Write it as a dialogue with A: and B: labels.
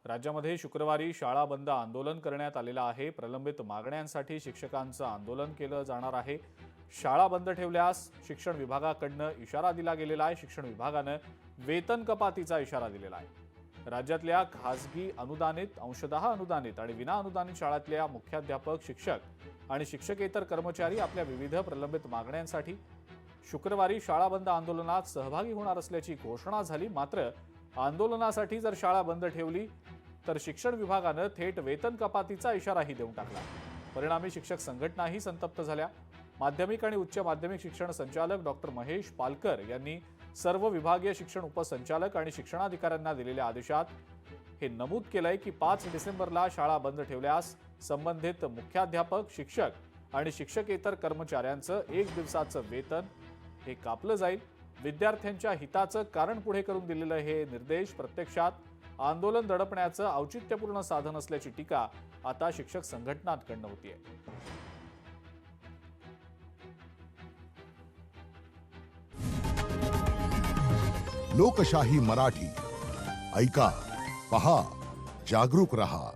A: राज्यामध्ये शुक्रवारी शाळा बंद आंदोलन करण्यात आलेलं आहे। प्रलंबित मागण्यांसाठी शिक्षकांचं आंदोलन केलं जाणार आहे। शाळा बंद ठेवल्यास शिक्षण विभागाकडून इशारा दिला गेलेला आहे। शिक्षण विभागानं वेतन कपातीचा इशारा दिलेला आहे। राज्यातल्या खासगी अनुदानित, अंशतः अनुदानित आणि विना अनुदानित शाळांतल्या मुख्याध्यापक, शिक्षक आणि शिक्षकेतर कर्मचारी आपल्या विविध प्रलंबित मागण्यांसाठी शुक्रवारी शाळा बंद आंदोलनात सहभागी होणार असल्याची घोषणा झाली। मात्र आंदोलनासाठी जर शाळा बंद ठेवली तर शिक्षण विभागानं थेट वेतन कपातीचा इशाराही देऊन टाकला। परिणामी शिक्षक संघटनाही संतप्त झाल्या। माध्यमिक आणि उच्च माध्यमिक शिक्षण संचालक डॉक्टर महेश पालकर यांनी सर्व विभागीय शिक्षण उपसंचालक आणि शिक्षणाधिकाऱ्यांना दिलेल्या आदेशात हे नमूद केलंय की 5 डिसेंबरला शाळा बंद ठेवल्यास संबंधित मुख्याध्यापक, शिक्षक आणि शिक्षकेतर कर्मचाऱ्यांचं 1 दिवसाचं वेतन हे कापलं जाईल। विद्यार्थ्यांच्या हिताचं कारण पुढे करून दिलेलं हे निर्देश प्रत्यक्षात आंदोलन दडपण्याचं औचित्यपूर्ण साधन असल्याची टीका आता शिक्षक संघटनांकडून होतीये।
B: लोकशाही मराठी ऐका, पहा, जागरूक रहा।